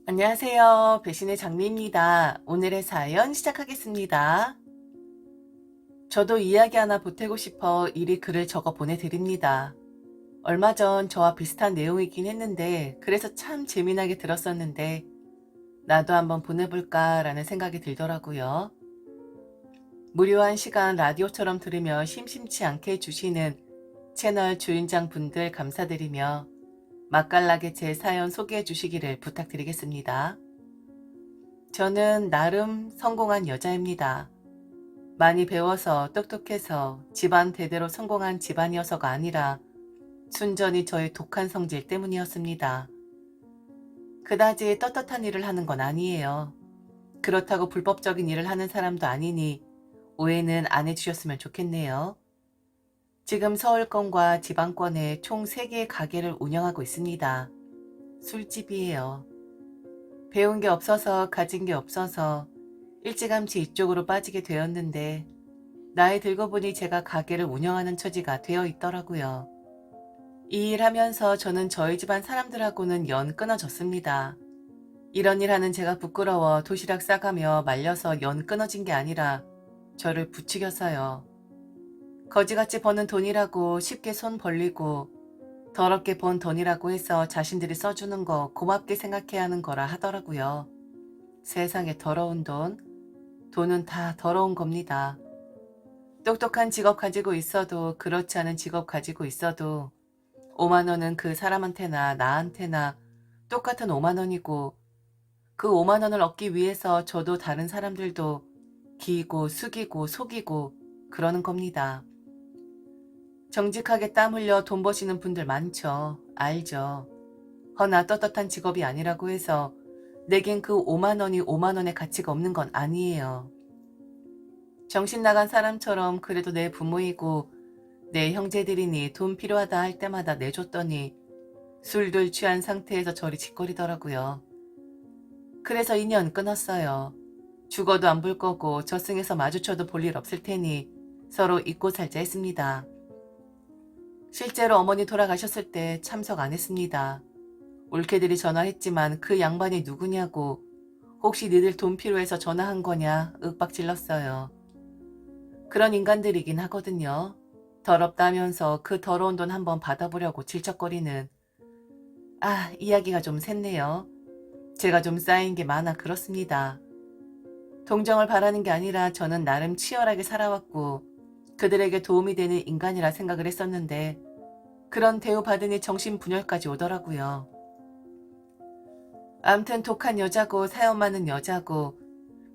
안녕하세요. 배신의 장미입니다. 오늘의 사연 시작하겠습니다. 저도 이야기 하나 보태고 싶어 이리 글을 적어 보내드립니다. 얼마 전 저와 비슷한 내용이긴 했는데 그래서 참 재미나게 들었었는데 나도 한번 보내볼까라는 생각이 들더라고요. 무료한 시간 라디오처럼 들으며 심심치 않게 해주시는 채널 주인장 분들 감사드리며 맛깔나게 제 사연 소개해 주시기를 부탁드리겠습니다. 저는 나름 성공한 여자입니다. 많이 배워서 똑똑해서 집안 대대로 성공한 집안이어서가 아니라 순전히 저의 독한 성질 때문이었습니다. 그다지 떳떳한 일을 하는 건 아니에요. 그렇다고 불법적인 일을 하는 사람도 아니니 오해는 안 해주셨으면 좋겠네요. 지금 서울권과 지방권에 총 3개의 가게를 운영하고 있습니다. 술집이에요. 배운 게 없어서 가진 게 없어서 일찌감치 이쪽으로 빠지게 되었는데 나이 들고 보니 제가 가게를 운영하는 처지가 되어 있더라고요. 이 일 하면서 저는 저희 집안 사람들하고는 연 끊어졌습니다. 이런 일 하는 제가 부끄러워 도시락 싸가며 말려서 연 끊어진 게 아니라 저를 부추겼어요. 거지같이 버는 돈이라고 쉽게 손 벌리고 더럽게 번 돈이라고 해서 자신들이 써주는 거 고맙게 생각해야 하는 거라 하더라고요. 세상에 더러운 돈, 돈은 다 더러운 겁니다. 똑똑한 직업 가지고 있어도 그렇지 않은 직업 가지고 있어도 5만 원은 그 사람한테나 나한테나 똑같은 5만 원이고 그 5만 원을 얻기 위해서 저도 다른 사람들도 기고 숙이고 속이고 그러는 겁니다. 정직하게 땀 흘려 돈 버시는 분들 많죠. 알죠. 허나 떳떳한 직업이 아니라고 해서 내겐 그 5만 원이 5만 원의 가치가 없는 건 아니에요. 정신 나간 사람처럼 그래도 내 부모이고 내 형제들이니 돈 필요하다 할 때마다 내줬더니 술들 취한 상태에서 저리 짓거리더라고요. 그래서 인연 끊었어요. 죽어도 안 볼 거고 저승에서 마주쳐도 볼 일 없을 테니 서로 잊고 살자 했습니다. 실제로 어머니 돌아가셨을 때 참석 안 했습니다. 올케들이 전화했지만 그 양반이 누구냐고 혹시 니들 돈 필요해서 전화한 거냐 윽박질렀어요. 그런 인간들이긴 하거든요. 더럽다면서 그 더러운 돈 한번 받아보려고 질척거리는. 이야기가 좀 샜네요. 제가 좀 쌓인 게 많아 그렇습니다. 동정을 바라는 게 아니라 저는 나름 치열하게 살아왔고 그들에게 도움이 되는 인간이라 생각을 했었는데 그런 대우 받으니 정신분열까지 오더라고요. 암튼 독한 여자고 사연 많은 여자고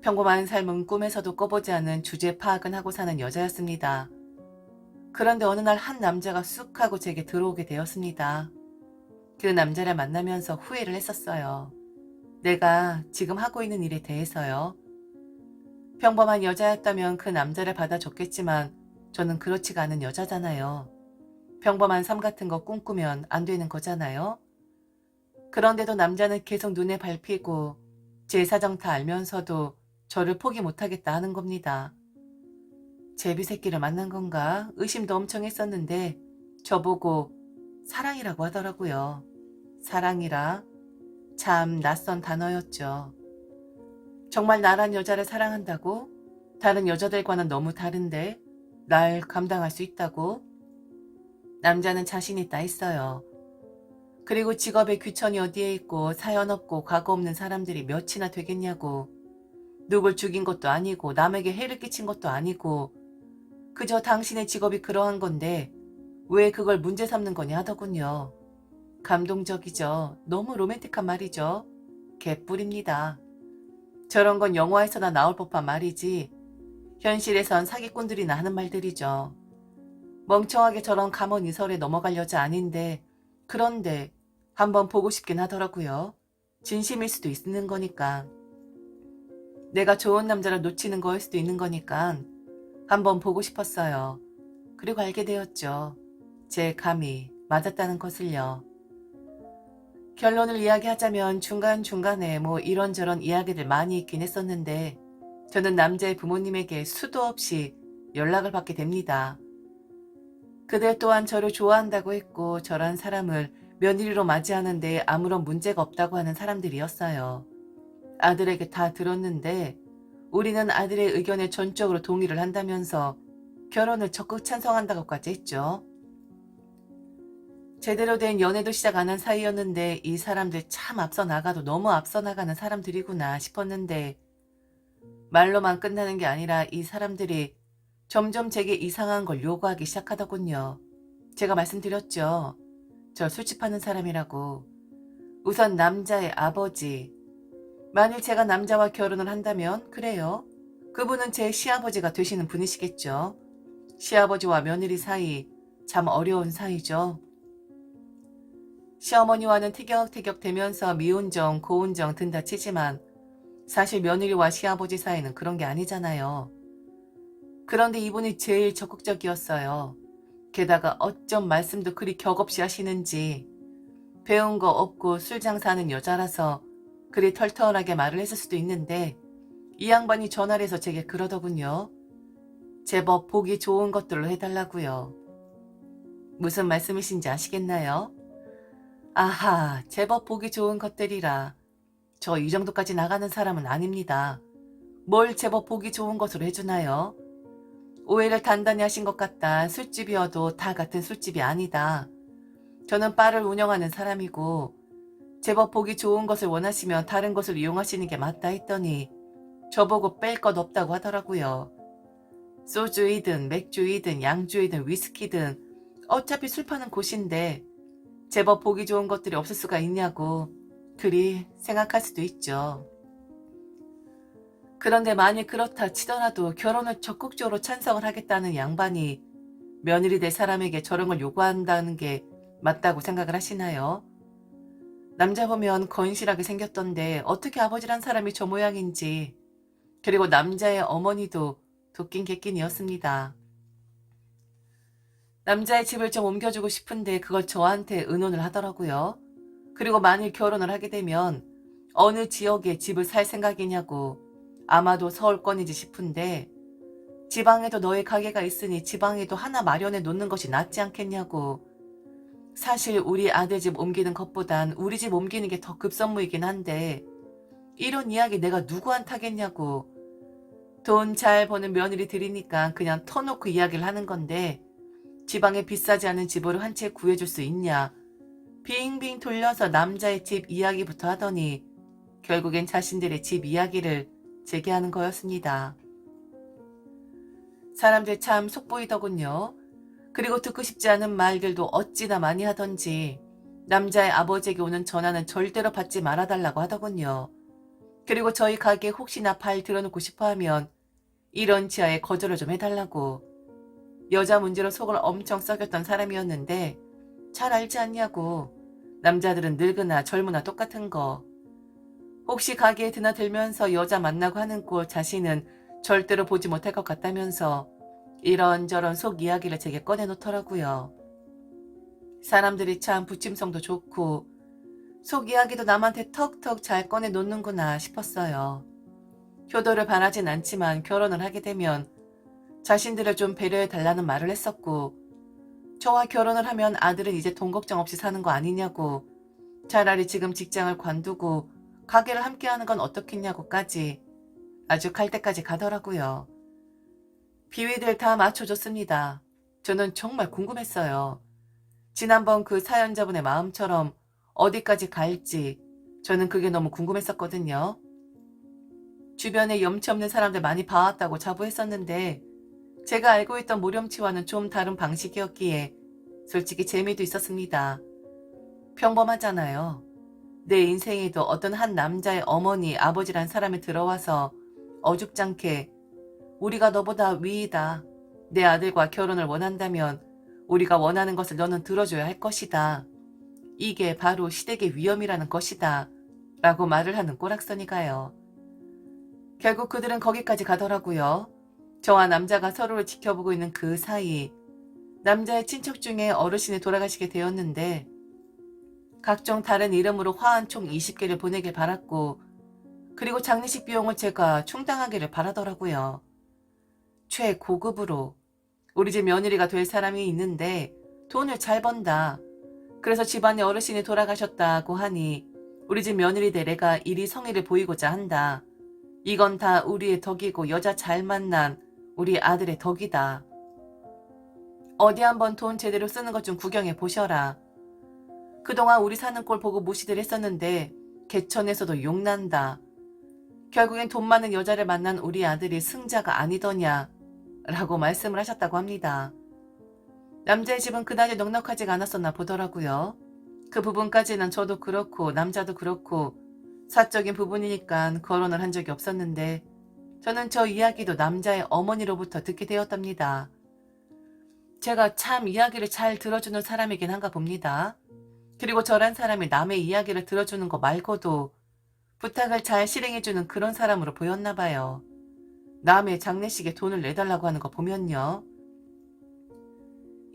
평범한 삶은 꿈에서도 꿔보지 않은 주제 파악은 하고 사는 여자였습니다. 그런데 어느 날 한 남자가 쑥 하고 제게 들어오게 되었습니다. 그 남자를 만나면서 후회를 했었어요. 내가 지금 하고 있는 일에 대해서요. 평범한 여자였다면 그 남자를 받아줬겠지만 저는 그렇지가 않은 여자잖아요. 평범한 삶 같은 거 꿈꾸면 안 되는 거잖아요. 그런데도 남자는 계속 눈에 밟히고 제 사정 다 알면서도 저를 포기 못하겠다 하는 겁니다. 제비새끼를 만난 건가 의심도 엄청 했었는데 저보고 사랑이라고 하더라고요. 사랑이라 참 낯선 단어였죠. 정말 나란 여자를 사랑한다고? 다른 여자들과는 너무 다른데 날 감당할 수 있다고? 남자는 자신 있다 했어요. 그리고 직업에 귀천이 어디에 있고 사연 없고 과거 없는 사람들이 몇이나 되겠냐고. 누굴 죽인 것도 아니고 남에게 해를 끼친 것도 아니고 그저 당신의 직업이 그러한 건데 왜 그걸 문제 삼는 거냐 하더군요. 감동적이죠. 너무 로맨틱한 말이죠. 개뿔입니다. 저런 건 영화에서나 나올 법한 말이지 현실에선 사기꾼들이나 하는 말들이죠. 멍청하게 저런 감언이설에 넘어갈 여자 아닌데 그런데 한번 보고 싶긴 하더라고요. 진심일 수도 있는 거니까. 내가 좋은 남자를 놓치는 거일 수도 있는 거니까 한번 보고 싶었어요. 그리고 알게 되었죠. 제 감이 맞았다는 것을요. 결론을 이야기하자면 중간중간에 뭐 이런저런 이야기들 많이 있긴 했었는데 저는 남자의 부모님에게 수도 없이 연락을 받게 됩니다. 그들 또한 저를 좋아한다고 했고 저란 사람을 며느리로 맞이하는데 아무런 문제가 없다고 하는 사람들이었어요. 아들에게 다 들었는데 우리는 아들의 의견에 전적으로 동의를 한다면서 결혼을 적극 찬성한다고까지 했죠. 제대로 된 연애도 시작 안 한 사이였는데 이 사람들 참 앞서 나가도 너무 앞서 나가는 사람들이구나 싶었는데 말로만 끝나는 게 아니라 이 사람들이 점점 제게 이상한 걸 요구하기 시작하더군요. 제가 말씀드렸죠. 저 술집 하는 사람이라고. 우선 남자의 아버지. 만일 제가 남자와 결혼을 한다면 그래요. 그분은 제 시아버지가 되시는 분이시겠죠. 시아버지와 며느리 사이 참 어려운 사이죠. 시어머니와는 티격태격 대면서 미운정 고운정 든다 치지만 사실 며느리와 시아버지 사이는 그런 게 아니잖아요. 그런데 이분이 제일 적극적이었어요. 게다가 어쩜 말씀도 그리 격없이 하시는지 배운 거 없고 술 장사하는 여자라서 그리 털털하게 말을 했을 수도 있는데 이 양반이 전화를 해서 제게 그러더군요. 제법 보기 좋은 것들로 해달라고요. 무슨 말씀이신지 아시겠나요? 아하, 제법 보기 좋은 것들이라. 저 이 정도까지 나가는 사람은 아닙니다. 뭘 제법 보기 좋은 것으로 해주나요? 오해를 단단히 하신 것 같다. 술집이어도 다 같은 술집이 아니다. 저는 바를 운영하는 사람이고 제법 보기 좋은 것을 원하시면 다른 것을 이용하시는 게 맞다 했더니 저보고 뺄 것 없다고 하더라고요. 소주이든 맥주이든 양주이든 위스키든 어차피 술 파는 곳인데 제법 보기 좋은 것들이 없을 수가 있냐고 그리 생각할 수도 있죠. 그런데 만일 그렇다 치더라도 결혼을 적극적으로 찬성을 하겠다는 양반이 며느리 될 사람에게 저런 걸 요구한다는 게 맞다고 생각을 하시나요? 남자 보면 건실하게 생겼던데 어떻게 아버지란 사람이 저 모양인지. 그리고 남자의 어머니도 도낀 객긴이었습니다. 남자의 집을 좀 옮겨주고 싶은데 그걸 저한테 의논을 하더라고요. 그리고 만일 결혼을 하게 되면 어느 지역에 집을 살 생각이냐고. 아마도 서울권이지 싶은데 지방에도 너의 가게가 있으니 지방에도 하나 마련해 놓는 것이 낫지 않겠냐고. 사실 우리 아들 집 옮기는 것보단 우리 집 옮기는 게 더 급선무이긴 한데 이런 이야기 내가 누구한테 하겠냐고. 돈 잘 버는 며느리 들이니까 그냥 터놓고 이야기를 하는 건데 지방에 비싸지 않은 집으로 한 채 구해줄 수 있냐. 빙빙 돌려서 남자의 집 이야기부터 하더니 결국엔 자신들의 집 이야기를 제기하는 거였습니다. 사람들 참 속보이더군요. 그리고 듣고 싶지 않은 말들도 어찌나 많이 하던지 남자의 아버지에게 오는 전화는 절대로 받지 말아달라고 하더군요. 그리고 저희 가게에 혹시나 발 들어놓고 싶어하면 이런 지하에 거절을 좀 해달라고. 여자 문제로 속을 엄청 썩였던 사람이었는데 잘 알지 않냐고. 남자들은 늙으나 젊으나 똑같은 거. 혹시 가게에 드나들면서 여자 만나고 하는 꼴 자신은 절대로 보지 못할 것 같다면서 이런저런 속 이야기를 제게 꺼내놓더라고요. 사람들이 참 부침성도 좋고 속 이야기도 남한테 턱턱 잘 꺼내놓는구나 싶었어요. 효도를 바라진 않지만 결혼을 하게 되면 자신들을 좀 배려해달라는 말을 했었고 저와 결혼을 하면 아들은 이제 돈 걱정 없이 사는 거 아니냐고. 차라리 지금 직장을 관두고 가게를 함께하는 건 어떻겠냐고까지 아주 갈 때까지 가더라고요. 비위들 다 맞춰줬습니다. 저는 정말 궁금했어요. 지난번 그 사연자분의 마음처럼 어디까지 갈지 저는 그게 너무 궁금했었거든요. 주변에 염치 없는 사람들 많이 봐왔다고 자부했었는데 제가 알고 있던 모렴치와는 좀 다른 방식이었기에 솔직히 재미도 있었습니다. 평범하잖아요. 내 인생에도 어떤 한 남자의 어머니, 아버지란 사람이 들어와서 어줍잖게 우리가 너보다 위이다. 내 아들과 결혼을 원한다면 우리가 원하는 것을 너는 들어줘야 할 것이다. 이게 바로 시댁의 위험이라는 것이다. 라고 말을 하는 꼬락서니가요. 결국 그들은 거기까지 가더라고요. 저와 남자가 서로를 지켜보고 있는 그 사이 남자의 친척 중에 어르신이 돌아가시게 되었는데 각종 다른 이름으로 화환 총 20개를 보내길 바랐고 그리고 장례식 비용을 제가 충당하기를 바라더라고요. 최고급으로 우리 집 며느리가 될 사람이 있는데 돈을 잘 번다. 그래서 집안에 어르신이 돌아가셨다고 하니 우리 집 며느리 대래가 이리 성의를 보이고자 한다. 이건 다 우리의 덕이고 여자 잘 만난 우리 아들의 덕이다. 어디 한번 돈 제대로 쓰는 것 좀 구경해 보셔라. 그동안 우리 사는 꼴 보고 무시들 했었는데 개천에서도 욕난다. 결국엔 돈 많은 여자를 만난 우리 아들이 승자가 아니더냐 라고 말씀을 하셨다고 합니다. 남자의 집은 그다지 넉넉하지가 않았었나 보더라고요. 그 부분까지는 저도 그렇고 남자도 그렇고 사적인 부분이니까 거론을 한 적이 없었는데 저는 저 이야기도 남자의 어머니로부터 듣게 되었답니다. 제가 참 이야기를 잘 들어주는 사람이긴 한가 봅니다. 그리고 저란 사람이 남의 이야기를 들어주는 거 말고도 부탁을 잘 실행해주는 그런 사람으로 보였나 봐요. 남의 장례식에 돈을 내달라고 하는 거 보면요.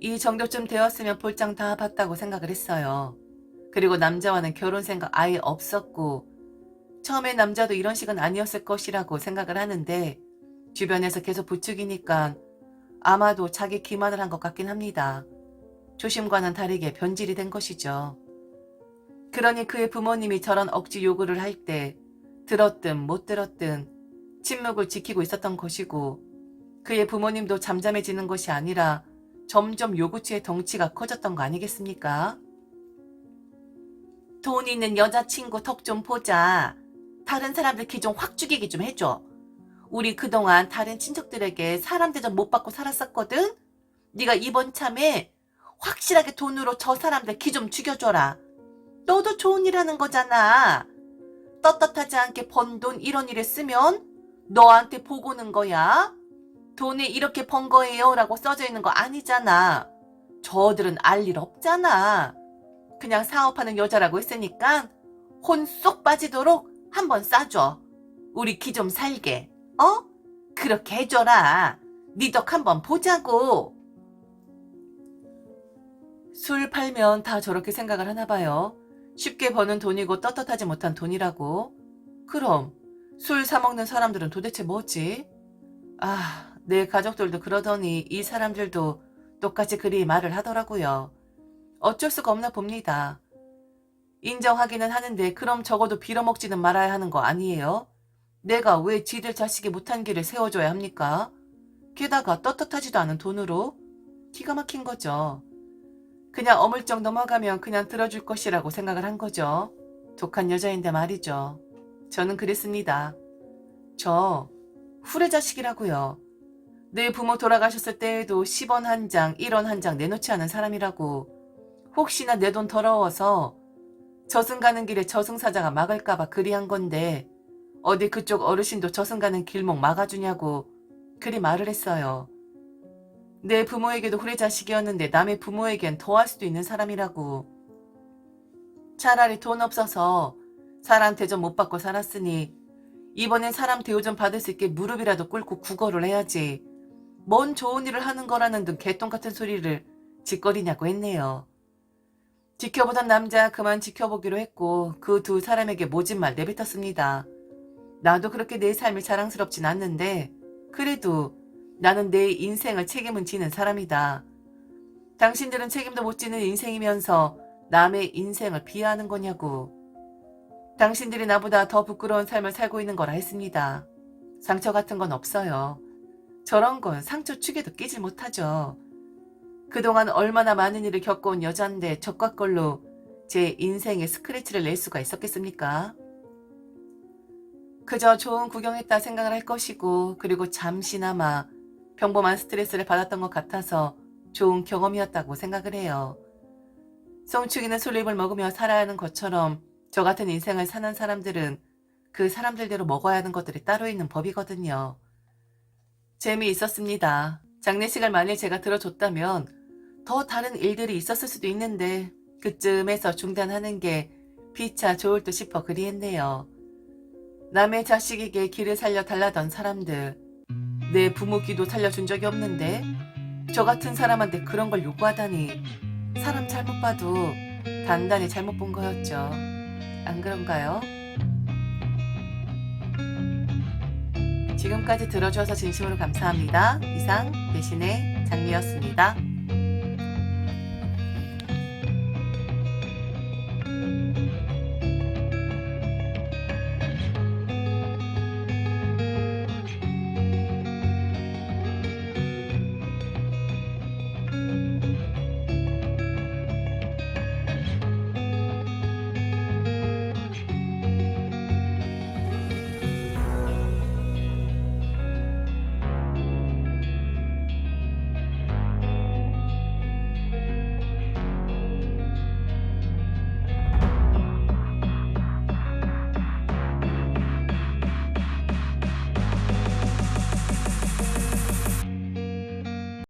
이 정도쯤 되었으면 볼장 다 봤다고 생각을 했어요. 그리고 남자와는 결혼 생각 아예 없었고 처음에 남자도 이런 식은 아니었을 것이라고 생각을 하는데 주변에서 계속 부추기니까 아마도 자기 기만을 한 것 같긴 합니다. 조심과는 다르게 변질이 된 것이죠. 그러니 그의 부모님이 저런 억지 요구를 할 때 들었든 못 들었든 침묵을 지키고 있었던 것이고 그의 부모님도 잠잠해지는 것이 아니라 점점 요구치의 덩치가 커졌던 거 아니겠습니까? 돈 있는 여자친구 덕 좀 보자. 다른 사람들 기 좀 확 죽이게 좀 해줘. 우리 그동안 다른 친척들에게 사람 대접 못 받고 살았었거든? 네가 이번 참에 확실하게 돈으로 저 사람들 기 좀 죽여줘라. 너도 좋은 일 하는 거잖아. 떳떳하지 않게 번 돈 이런 일에 쓰면 너한테 보고는 거야. 돈이 이렇게 번 거예요 라고 써져 있는 거 아니잖아. 저들은 알 일 없잖아. 그냥 사업하는 여자라고 했으니까 혼 쏙 빠지도록 한번 싸줘. 우리 기 좀 살게. 어? 그렇게 해줘라. 네 덕 한번 보자고. 술 팔면 다 저렇게 생각을 하나 봐요. 쉽게 버는 돈이고 떳떳하지 못한 돈이라고. 그럼 술 사먹는 사람들은 도대체 뭐지? 아, 내 가족들도 그러더니 이 사람들도 똑같이 그리 말을 하더라고요. 어쩔 수가 없나 봅니다. 인정하기는 하는데 그럼 적어도 빌어먹지는 말아야 하는 거 아니에요? 내가 왜 지들 자식이 못한 길을 세워줘야 합니까? 게다가 떳떳하지도 않은 돈으로? 기가 막힌 거죠. 그냥 어물쩍 넘어가면 그냥 들어줄 것이라고 생각을 한 거죠. 독한 여자인데 말이죠. 저는 그랬습니다. 저 후레자식이라고요. 내 부모 돌아가셨을 때에도 10원 한 장, 1원 한 장 내놓지 않은 사람이라고. 혹시나 내 돈 더러워서 저승 가는 길에 저승사자가 막을까봐 그리 한 건데 어디 그쪽 어르신도 저승 가는 길목 막아주냐고 그리 말을 했어요. 내 부모에게도 후레자식이었는데 남의 부모에겐 더할 수도 있는 사람이라고. 차라리 돈 없어서 사람 대접 못 받고 살았으니 이번엔 사람 대우 좀 받을 수 있게 무릎이라도 꿇고 구걸을 해야지. 뭔 좋은 일을 하는 거라는 등 개똥 같은 소리를 짓거리냐고 했네요. 지켜보던 남자 그만 지켜보기로 했고 그 두 사람에게 모진 말 내뱉었습니다. 나도 그렇게 내 삶이 자랑스럽진 않는데 그래도 나는 내 인생을 책임은 지는 사람이다. 당신들은 책임도 못 지는 인생이면서 남의 인생을 비하하는 거냐고. 당신들이 나보다 더 부끄러운 삶을 살고 있는 거라 했습니다. 상처 같은 건 없어요. 저런 건 상처 축에도 끼지 못하죠. 그동안 얼마나 많은 일을 겪어온 여잔데 적과 걸로 제 인생에 스크래치를 낼 수가 있었겠습니까? 그저 좋은 구경했다 생각을 할 것이고 그리고 잠시나마 평범한 스트레스를 받았던 것 같아서 좋은 경험이었다고 생각을 해요. 송충이는 술립을 먹으며 살아야 하는 것처럼 저 같은 인생을 사는 사람들은 그 사람들대로 먹어야 하는 것들이 따로 있는 법이거든요. 재미있었습니다. 장례식을 만일 제가 들어줬다면 더 다른 일들이 있었을 수도 있는데 그쯤에서 중단하는 게 피차 좋을 듯 싶어 그리 했네요. 남의 자식에게 기를 살려달라던 사람들, 내 부모 기도 살려준 적이 없는데 저 같은 사람한테 그런 걸 요구하다니 사람 잘못 봐도 단단히 잘못 본 거였죠. 안 그런가요? 지금까지 들어주셔서 진심으로 감사합니다. 이상 배신의 장미였습니다.